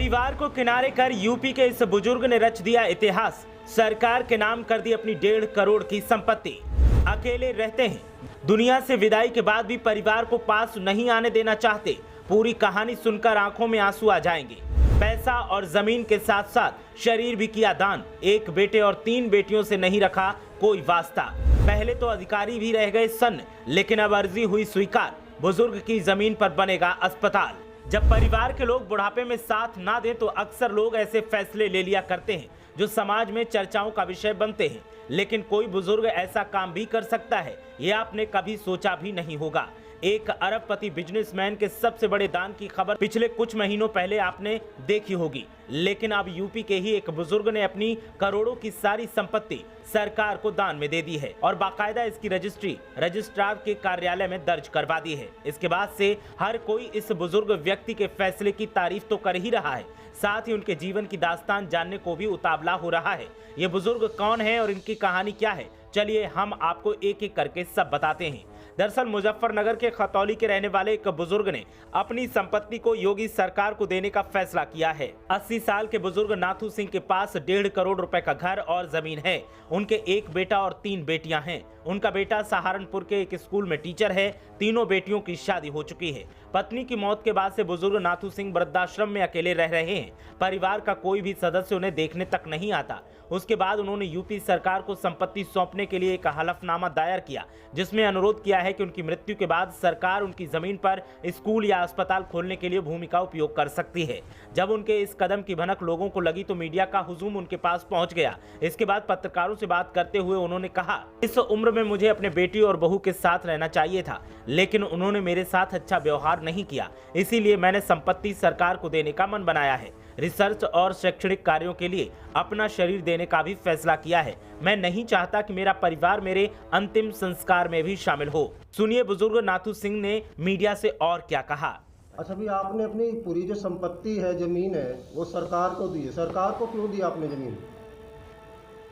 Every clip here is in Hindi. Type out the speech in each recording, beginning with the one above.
परिवार को किनारे कर यूपी के इस बुजुर्ग ने रच दिया इतिहास। सरकार के नाम कर दी अपनी 1.5 करोड़ की संपत्ति। अकेले रहते हैं, दुनिया से विदाई के बाद भी परिवार को पास नहीं आने देना चाहते। पूरी कहानी सुनकर आंखों में आंसू आ जाएंगे। पैसा और जमीन के साथ साथ शरीर भी किया दान। एक बेटे और 3 बेटियों से नहीं रखा कोई वास्ता। पहले तो अधिकारी भी रह गए सन्न, लेकिन अब अर्जी हुई स्वीकार। बुजुर्ग की जमीन पर बनेगा अस्पताल। जब परिवार के लोग बुढ़ापे में साथ ना दें तो अक्सर लोग ऐसे फैसले ले लिया करते हैं जो समाज में चर्चाओं का विषय बनते हैं। लेकिन कोई बुजुर्ग ऐसा काम भी कर सकता है, ये आपने कभी सोचा भी नहीं होगा। एक अरबपति बिजनेसमैन के सबसे बड़े दान की खबर पिछले कुछ महीनों पहले आपने देखी होगी, लेकिन अब यूपी के ही एक बुजुर्ग ने अपनी करोड़ों की सारी संपत्ति सरकार को दान में दे दी है और बाकायदा इसकी रजिस्ट्री रजिस्ट्रार के कार्यालय में दर्ज करवा दी है। इसके बाद से हर कोई इस बुजुर्ग व्यक्ति के फैसले की तारीफ तो कर ही रहा है, साथ ही उनके जीवन की दास्तान जानने को भी उतावला हो रहा है। ये बुजुर्ग कौन है और इनकी कहानी क्या है, चलिए हम आपको एक एक करके सब बताते हैं। दरअसल मुजफ्फरनगर के खतौली के रहने वाले एक बुजुर्ग ने अपनी संपत्ति को योगी सरकार को देने का फैसला किया है। 80 साल के बुजुर्ग नाथू सिंह के पास 1.5 करोड़ रुपए का घर और जमीन है। उनके एक बेटा और 3 बेटियां हैं। उनका बेटा सहारनपुर के एक स्कूल में टीचर है। तीनों बेटियों की शादी हो चुकी है। पत्नी की मौत के बाद से बुजुर्ग नाथू सिंह वृद्धाश्रम में अकेले रह रहे हैं। परिवार का कोई भी सदस्य उन्हें देखने तक नहीं आता। उसके बाद उन्होंने यूपी सरकार को संपत्ति सौंपने के लिए एक हलफनामा दायर किया, जिसमें अनुरोध किया है कि उनकी मृत्यु के बाद सरकार उनकी जमीन पर स्कूल या अस्पताल खोलने के लिए भूमि का उपयोग कर सकती है। जब उनके इस कदम की भनक लोगों को लगी तो मीडिया का हुजूम उनके पास पहुंच गया। इसके बाद पत्रकारों से बात करते हुए उन्होंने कहा, इस उम्र में मुझे अपने बेटी और बहू के साथ रहना चाहिए था, लेकिन उन्होंने मेरे साथ अच्छा व्यवहार नहीं किया, इसीलिए मैंने संपत्ति सरकार को देने का मन बनाया है। रिसर्च और शैक्षणिक कार्यों के लिए अपना शरीर देने का भी फैसला किया है। मैं नहीं चाहता कि मेरा परिवार मेरे अंतिम संस्कार में भी शामिल हो। सुनिए बुजुर्ग नाथू सिंह ने मीडिया से और क्या कहा। अच्छा, भी आपने अपनी पूरी जो संपत्ति है, जमीन है, वो सरकार को दी है। सरकार को क्यों दी आपने जमीन?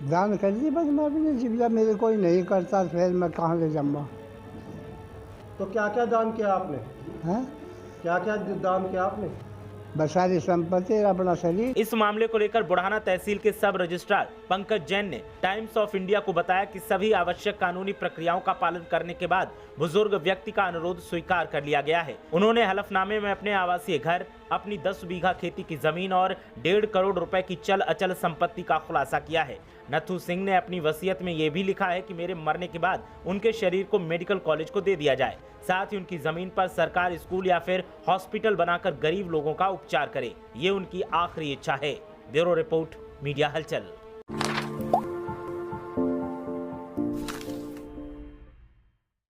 दान कर दी बस। मैं अपनी जीविका मेरे कोई नहीं करता, फिर मैं कहाँ ले जाऊँगा। तो क्या क्या दान किया आपने? हैं? क्या क्या दान किया आपने? बस सारी संपत्ति, अपना शरीर। इस मामले को लेकर बुढ़ाना तहसील के सब रजिस्ट्रार पंकज जैन ने टाइम्स ऑफ इंडिया को बताया कि सभी आवश्यक कानूनी प्रक्रियाओं का पालन करने के बाद बुजुर्ग व्यक्ति का अनुरोध स्वीकार कर लिया गया है। उन्होंने हलफनामे में अपने आवासीय घर, अपनी 10 बीघा खेती की जमीन और 1.5 करोड़ रुपए की चल अचल संपत्ति का खुलासा किया है। नथू सिंह ने अपनी वसीयत में ये भी लिखा है कि मेरे मरने के बाद उनके शरीर को मेडिकल कॉलेज को दे दिया जाए, साथ ही उनकी जमीन पर सरकार स्कूल या फिर हॉस्पिटल बनाकर गरीब लोगों का उपचार करे। ये उनकी आखिरी इच्छा है। ब्यूरो रिपोर्ट, मीडिया हलचल।